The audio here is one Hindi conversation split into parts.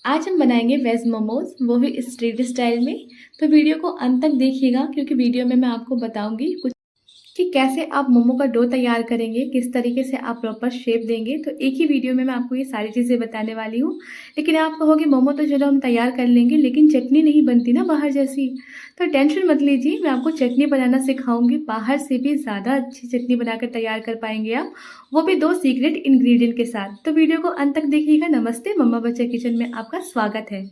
आज हम बनाएंगे वेज मोमोज, वो भी स्ट्रीट स्टाइल में। तो वीडियो को अंत तक देखिएगा क्योंकि वीडियो में मैं आपको बताऊंगी कुछ कि कैसे आप मोमो का डो तैयार करेंगे, किस तरीके से आप प्रॉपर शेप देंगे। तो एक ही वीडियो में मैं आपको ये सारी चीज़ें बताने वाली हूँ। लेकिन आप कहोगे मोमो तो चलो हम तैयार कर लेंगे, लेकिन चटनी नहीं बनती ना बाहर जैसी। तो टेंशन मत लीजिए, मैं आपको चटनी बनाना सिखाऊंगी। बाहर से भी ज़्यादा अच्छी चटनी बनाकर तैयार कर पाएंगे आप, वो भी 2 सीक्रेट इंग्रेडिएंट के साथ। तो वीडियो को अंत तक देखिएगा। नमस्ते, मम्मा बच्चा किचन में आपका स्वागत है।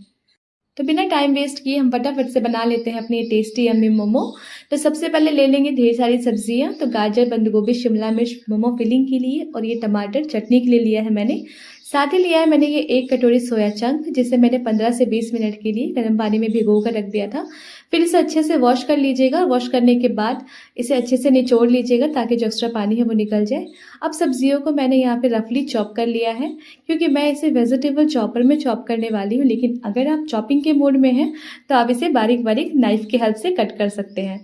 तो बिना टाइम वेस्ट किए हम फटाफट से बना लेते हैं अपने टेस्टी यम्मी मोमो। तो सबसे पहले ले लेंगे ढेर सारी सब्जियां। तो गाजर, बंद गोभी, शिमला मिर्च मोमो फिलिंग के लिए, और ये टमाटर चटनी के लिए लिया है मैंने। साथ ही लिया है मैंने ये 1 कटोरी सोया चंक, जिसे मैंने 15 से 20 मिनट के लिए गर्म पानी में भिगो कर रख दिया था। फिर इसे अच्छे से वॉश कर लीजिएगा। वॉश करने के बाद इसे अच्छे से निचोड़ लीजिएगा ताकि जो एक्स्ट्रा पानी है वो निकल जाए। अब सब्जियों को मैंने यहाँ पे रफली चॉप कर लिया है, क्योंकि मैं इसे वेजिटेबल चॉपर में चॉप करने वाली हूँ। लेकिन अगर आप चॉपिंग के मोड में हैं तो आप इसे बारीक बारीक नाइफ की हेल्प से कट कर सकते हैं।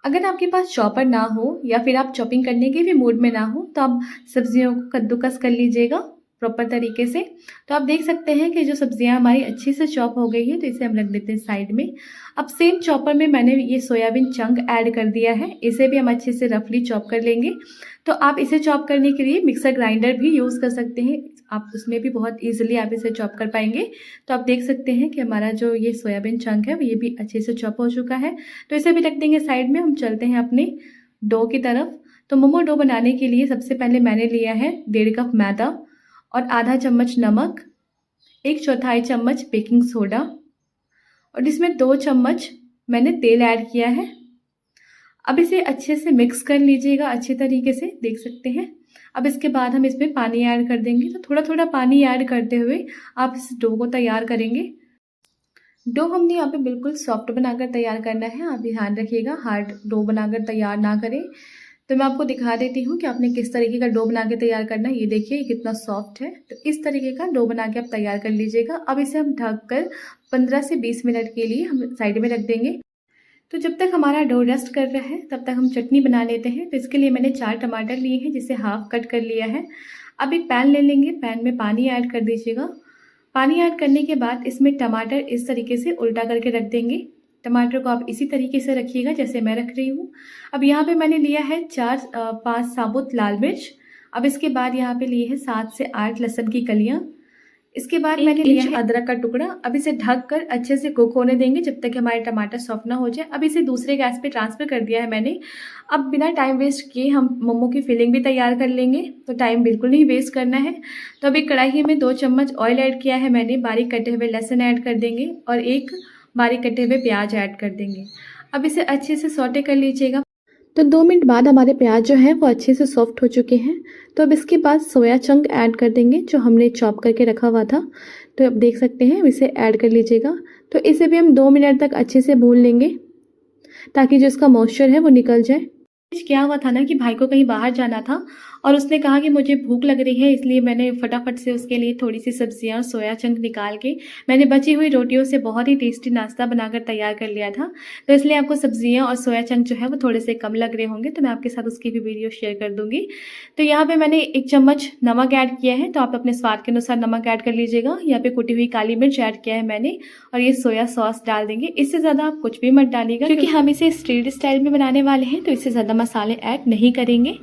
अगर आपके पास चॉपर ना हो या फिर आप चॉपिंग करने के भी मूड में ना हो तो आप सब्जियों को कद्दूकस कर लीजिएगा प्रॉपर तरीके से। तो आप देख सकते हैं कि जो सब्जियां हमारी अच्छे से चॉप हो गई है, तो इसे हम रख देते हैं साइड में। अब सेम चॉपर में मैंने ये सोयाबीन चंक ऐड कर दिया है, इसे भी हम अच्छे से रफली चॉप कर लेंगे। तो आप इसे चॉप करने के लिए मिक्सर ग्राइंडर भी यूज़ कर सकते हैं, आप उसमें भी बहुत ईजिली आप इसे चॉप कर पाएंगे। तो आप देख सकते हैं कि हमारा जो ये सोयाबीन चंक है ये भी अच्छे से चॉप हो चुका है। तो इसे भी रख देंगे साइड में। हम चलते हैं अपने डो की तरफ। तो मोमो डो बनाने के लिए सबसे पहले मैंने लिया है 1.5 कप मैदा और आधा चम्मच नमक, 1/4 चम्मच बेकिंग सोडा, और इसमें 2 चम्मच मैंने तेल ऐड किया है। अब इसे अच्छे से मिक्स कर लीजिएगा अच्छे तरीके से, देख सकते हैं। अब इसके बाद हम इसमें पानी ऐड कर देंगे। तो थोड़ा थोड़ा पानी ऐड करते हुए आप इस डो को तैयार करेंगे। डो हमने यहाँ पे बिल्कुल सॉफ्ट बनाकर तैयार करना है, आप ध्यान रखिएगा हार्ड डो बनाकर तैयार ना करें। तो मैं आपको दिखा देती हूँ कि आपने किस तरीके का डो बना के तैयार करना है। ये देखिए ये कितना सॉफ्ट है। तो इस तरीके का डो बना के आप तैयार कर लीजिएगा। अब इसे हम ढककर 15 से 20 मिनट के लिए हम साइड में रख देंगे। तो जब तक हमारा डो रेस्ट कर रहा है तब तक हम चटनी बना लेते हैं। तो इसके लिए मैंने 4 टमाटर लिए हैं, जिसे हाफ कट कर लिया है। अब एक पैन ले लेंगे, पैन में पानी ऐड कर दीजिएगा। पानी ऐड करने के बाद इसमें टमाटर इस तरीके से उल्टा करके रख देंगे। टमाटर को आप इसी तरीके से रखिएगा जैसे मैं रख रही हूँ। अब यहाँ पे मैंने लिया है 5 साबुत लाल मिर्च। अब इसके बाद यहाँ पे लिए हैं 7 से 8 लहसुन की कलियाँ। इसके बाद मैंने लिया है अदरक का टुकड़ा। अब इसे ढक कर अच्छे से कुक होने देंगे जब तक हमारे टमाटर सॉफ्ट ना हो जाए। अब इसे दूसरे गैस पे ट्रांसफ़र कर दिया है मैंने। अब बिना टाइम वेस्ट किए हम मोमो की फिलिंग भी तैयार कर लेंगे, तो टाइम बिल्कुल नहीं वेस्ट करना है। तो अभी कढ़ाई में 2 चम्मच ऑयल ऐड किया है मैंने, बारीक कटे हुए लहसुन ऐड कर देंगे और 1 बारीक कटे हुए प्याज ऐड कर देंगे। अब इसे अच्छे से सौटे कर लीजिएगा। तो 2 मिनट बाद हमारे प्याज जो है वो अच्छे से सॉफ्ट हो चुके हैं। तो अब इसके बाद सोया चंक ऐड कर देंगे जो हमने चॉप करके रखा हुआ था। तो अब देख सकते हैं इसे ऐड कर लीजिएगा। तो इसे भी हम 2 मिनट तक अच्छे से भून लेंगे ताकि जो इसका मॉइस्चर है वो निकल जाए। क्या हुआ था ना कि भाई को कहीं बाहर जाना था और उसने कहा कि मुझे भूख लग रही है, इसलिए मैंने फटाफट से उसके लिए थोड़ी सी सब्जियां और सोया चंक निकाल के मैंने बची हुई रोटियों से बहुत ही टेस्टी नाश्ता बनाकर तैयार कर लिया था। तो इसलिए आपको सब्जियां और सोया चंक जो है वो थोड़े से कम लग रहे होंगे, तो मैं आपके साथ उसकी भी वीडियो शेयर कर दूंगी। तो यहाँ पे मैंने 1 चम्मच नमक ऐड किया है, तो आप अपने स्वाद के अनुसार नमक ऐड कर लीजिएगा। यहाँ पे कुटी हुई काली मिर्च ऐड किया है मैंने, और ये सोया सॉस डाल देंगे। इससे ज़्यादा आप कुछ भी मत डालिएगा क्योंकि हम इसे स्ट्रीट स्टाइल में बनाने वाले हैं, तो इससे ज़्यादा मसाले ऐड नहीं करेंगे।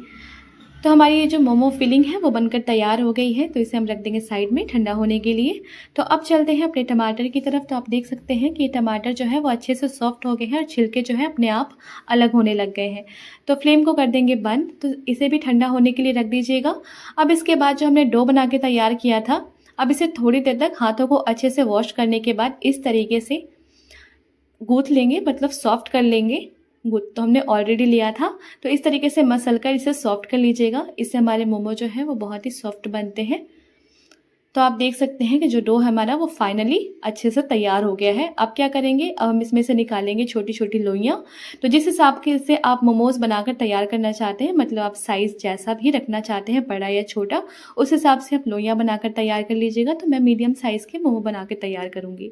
तो हमारी ये जो मोमो फिलिंग है वो बनकर तैयार हो गई है, तो इसे हम रख देंगे साइड में ठंडा होने के लिए। तो अब चलते हैं अपने टमाटर की तरफ। तो आप देख सकते हैं कि ये टमाटर जो है वो अच्छे से सॉफ्ट हो गए हैं और छिलके जो है अपने आप अलग होने लग गए हैं। तो फ्लेम को कर देंगे बंद। तो इसे भी ठंडा होने के लिए रख दीजिएगा। अब इसके बाद जो हमने डो बना के तैयार किया था, अब इसे थोड़ी देर तक हाथों को अच्छे से वॉश करने के बाद इस तरीके से गूँथ लेंगे, मतलब सॉफ्ट कर लेंगे। गूँथ तो हमने ऑलरेडी लिया था, तो इस तरीके से मसल कर इसे सॉफ्ट कर लीजिएगा। इससे हमारे मोमो जो है वो बहुत ही सॉफ्ट बनते हैं। तो आप देख सकते हैं कि जो डो हमारा वो फाइनली अच्छे से तैयार हो गया है। अब क्या करेंगे, अब हम इसमें से निकालेंगे छोटी छोटी लोइयाँ। तो जिस हिसाब के से आप मोमोज़ बनाकर तैयार करना चाहते हैं, मतलब आप साइज़ जैसा भी रखना चाहते हैं, बड़ा या छोटा, उस हिसाब से आप लोइयाँ बनाकर तैयार कर लीजिएगा। तो मैं मीडियम साइज़ के मोमो बना के तैयार करूँगी।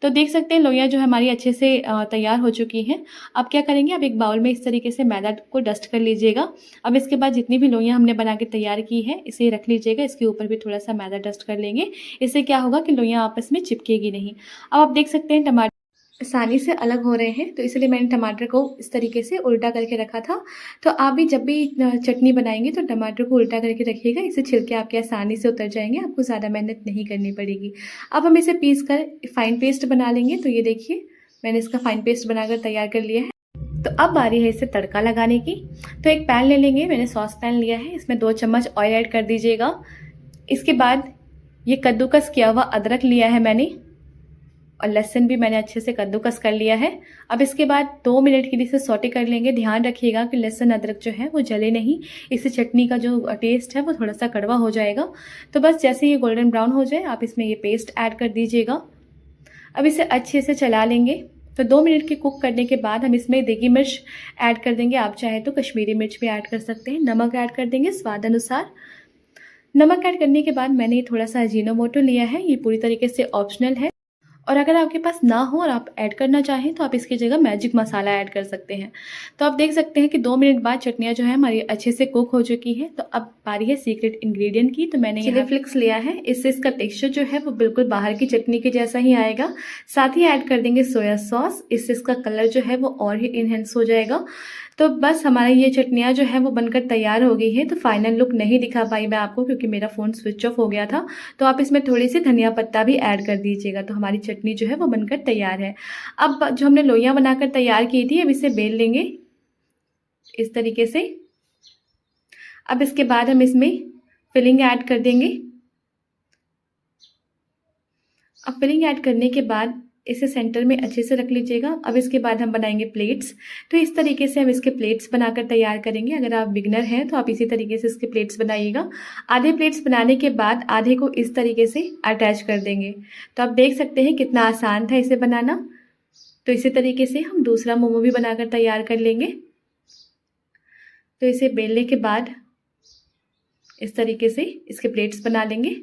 तो देख सकते हैं लोइयाँ जो हमारी अच्छे से तैयार हो चुकी हैं। अब क्या करेंगे, अब एक बाउल में इस तरीके से मैदा को डस्ट कर लीजिएगा। अब इसके बाद जितनी भी लोइयाँ हमने बना के तैयार की है इसे रख लीजिएगा, इसके ऊपर भी थोड़ा सा मैदा डस्ट कर लेंगे। इससे क्या होगा कि लोइयाँ आपस में चिपकेगी नहीं। अब आप देख सकते हैं टमाटर आसानी से अलग हो रहे हैं, तो इसलिए मैंने टमाटर को इस तरीके से उल्टा करके रखा था। तो आप भी जब भी चटनी बनाएंगे तो टमाटर को उल्टा करके रखिएगा, इससे छिलके आपके आसानी से उतर जाएंगे, आपको ज़्यादा मेहनत नहीं करनी पड़ेगी। अब हम इसे पीस कर फाइन पेस्ट बना लेंगे। तो ये देखिए मैंने इसका फाइन पेस्ट बनाकर तैयार कर लिया है। तो अब बारी है इसे तड़का लगाने की। तो एक पैन ले लेंगे, मैंने सॉस पैन लिया है, इसमें 2 चम्मच ऑयल ऐड कर दीजिएगा। इसके बाद ये कद्दूकस किया हुआ अदरक लिया है मैंने, और लहसुन भी मैंने अच्छे से कद्दूकस कर लिया है। अब इसके बाद 2 मिनट के लिए इसे सौटे कर लेंगे। ध्यान रखिएगा कि लहसुन अदरक जो है वो जले नहीं, इससे चटनी का जो टेस्ट है वो थोड़ा सा कड़वा हो जाएगा। तो बस जैसे ये गोल्डन ब्राउन हो जाए आप इसमें ये पेस्ट ऐड कर दीजिएगा। अब इसे अच्छे से चला लेंगे। तो 2 मिनट के कुक करने के बाद हम इसमें देगी मिर्च ऐड कर देंगे, आप चाहे तो कश्मीरी मिर्च भी ऐड कर सकते हैं। नमक ऐड कर देंगे स्वाद अनुसार। नमक ऐड करने के बाद मैंने ये थोड़ा सा अजीनोमोटो लिया है, ये पूरी तरीके से ऑप्शनल है, और अगर आपके पास ना हो और आप ऐड करना चाहें तो आप इसकी जगह मैजिक मसाला ऐड कर सकते हैं। तो आप देख सकते हैं कि 2 मिनट बाद चटनियाँ जो है हमारी अच्छे से कुक हो चुकी है। तो अब बारी है सीक्रेट इंग्रेडिएंट की। तो मैंने चिली फ्लेक्स लिया है, इससे इसका टेक्सचर जो है वो बिल्कुल बाहर की चटनी के जैसा ही आएगा। साथ ही ऐड कर देंगे सोया सॉस, इससे इसका कलर जो है वो और ही इनहेंस हो जाएगा। तो बस हमारी ये चटनियाँ जो है वो बनकर तैयार हो गई है। तो फाइनल लुक नहीं दिखा पाई मैं आपको क्योंकि मेरा फ़ोन स्विच ऑफ हो गया था। तो आप इसमें थोड़ी सी धनिया पत्ता भी ऐड कर दीजिएगा। तो हमारी चटनी जो है वो बनकर तैयार है। अब जो हमने लोइयाँ बनाकर तैयार की थी अब इसे बेल लेंगे इस तरीके से। अब इसके बाद हम इसमें फिलिंग ऐड कर देंगे। अब फिलिंग ऐड करने के बाद इसे सेंटर में अच्छे से रख लीजिएगा। अब इसके बाद हम बनाएंगे प्लेट्स। तो इस तरीके से हम इसके प्लेट्स बनाकर तैयार करेंगे। अगर आप बिगनर हैं तो आप इसी तरीके से इसके प्लेट्स बनाइएगा। आधे प्लेट्स बनाने के बाद आधे को इस तरीके से अटैच कर देंगे। तो आप देख सकते हैं कितना आसान था इसे बनाना। तो इसी तरीके से हम दूसरा मोमो भी बनाकर तैयार कर लेंगे। तो इसे बेलने के बाद इस तरीके से इसके प्लेट्स बना लेंगे।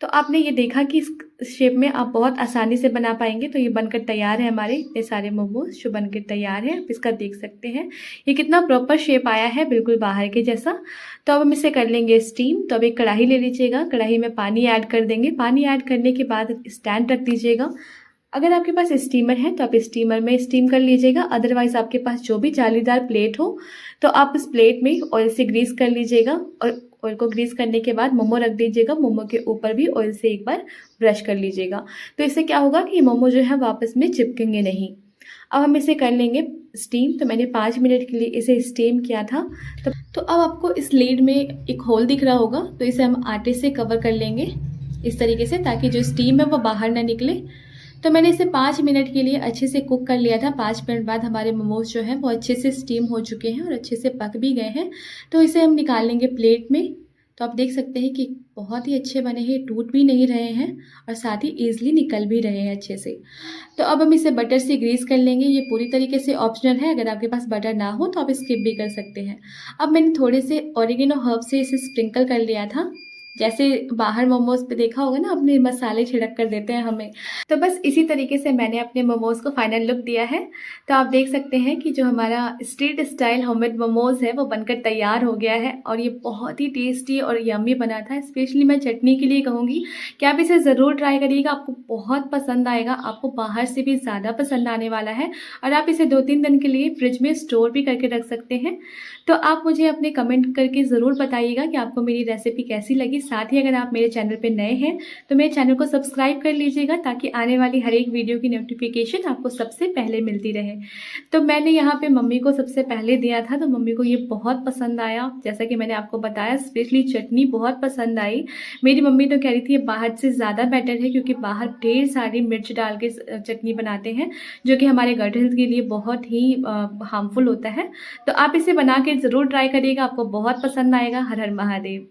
तो आपने ये देखा कि इस शेप में आप बहुत आसानी से बना पाएंगे। तो ये बनकर तैयार है, हमारे इतने सारे मोमोज जो बनकर तैयार है। आप इसका देख सकते हैं ये कितना प्रॉपर शेप आया है, बिल्कुल बाहर के जैसा। तो अब हम इसे कर लेंगे स्टीम। तो अब एक कढ़ाई ले लीजिएगा, कढ़ाई में पानी ऐड कर देंगे। पानी ऐड करने के बाद स्टैंड रख दीजिएगा। अगर आपके पास स्टीमर है तो आप स्टीमर में स्टीम कर लीजिएगा, अदरवाइज आपके पास जो भी जालीदार प्लेट हो तो आप इस प्लेट में ऑयल से ग्रीस कर लीजिएगा। और ऑयल को ग्रीस करने के बाद मोमो रख दीजिएगा, मोमो के ऊपर भी ऑयल से एक बार ब्रश कर लीजिएगा। तो इससे क्या होगा कि मोमो जो है वापस में चिपकेंगे नहीं। अब हम इसे कर लेंगे स्टीम। तो मैंने 5 मिनट के लिए इसे स्टीम किया था। तो अब आपको इस लीड में एक होल दिख रहा होगा, तो इसे हम आटे से कवर कर लेंगे इस तरीके से, ताकि जो स्टीम है वो बाहर ना निकले। तो मैंने इसे 5 मिनट के लिए अच्छे से कुक कर लिया था। 5 मिनट बाद हमारे मोमोज जो हैं वो अच्छे से स्टीम हो चुके हैं और अच्छे से पक भी गए हैं। तो इसे हम निकाल लेंगे प्लेट में। तो आप देख सकते हैं कि बहुत ही अच्छे बने हैं, टूट भी नहीं रहे हैं और साथ ही ईजिली निकल भी रहे हैं अच्छे से। तो अब हम इसे बटर से ग्रीस कर लेंगे। ये पूरी तरीके से ऑप्शनल है, अगर आपके पास बटर ना हो तो आप स्किप भी कर सकते हैं। अब मैंने थोड़े से ऑरिगेनो हर्ब से इसे स्प्रिंकल कर लिया था, जैसे बाहर मोमोज पे देखा होगा ना, अपने मसाले छिड़क कर देते हैं हमें। तो बस इसी तरीके से मैंने अपने मोमोज को फाइनल लुक दिया है। तो आप देख सकते हैं कि जो हमारा स्ट्रीट स्टाइल होममेड मोमोज है वो बनकर तैयार हो गया है और ये बहुत ही टेस्टी और यम्मी बना था। स्पेशली मैं चटनी के लिए कहूँगी कि आप इसे ज़रूर ट्राई करिएगा, आपको बहुत पसंद आएगा, आपको बाहर से भी ज़्यादा पसंद आने वाला है। और आप इसे 2-3 दिन के लिए फ्रिज में स्टोर भी करके रख सकते हैं। तो आप मुझे अपने कमेंट करके ज़रूर बताइएगा कि आपको मेरी रेसिपी कैसी लगी। साथ ही अगर आप मेरे चैनल पे नए हैं तो मेरे चैनल को सब्सक्राइब कर लीजिएगा, ताकि आने वाली हर एक वीडियो की नोटिफिकेशन आपको सबसे पहले मिलती रहे। तो मैंने यहाँ पे मम्मी को सबसे पहले दिया था, तो मम्मी को ये बहुत पसंद आया। जैसा कि मैंने आपको बताया, स्पेशली चटनी बहुत पसंद आई। मेरी मम्मी तो कह रही थी ये बाहर से ज़्यादा बेटर है, क्योंकि बाहर ढेर सारी मिर्च डाल के चटनी बनाते हैं जो कि हमारे गट हेल्थ के लिए बहुत ही हार्मफुल होता है। तो आप इसे बना के ज़रूर ट्राई करिएगा, आपको बहुत पसंद आएगा। हर हर महादेव।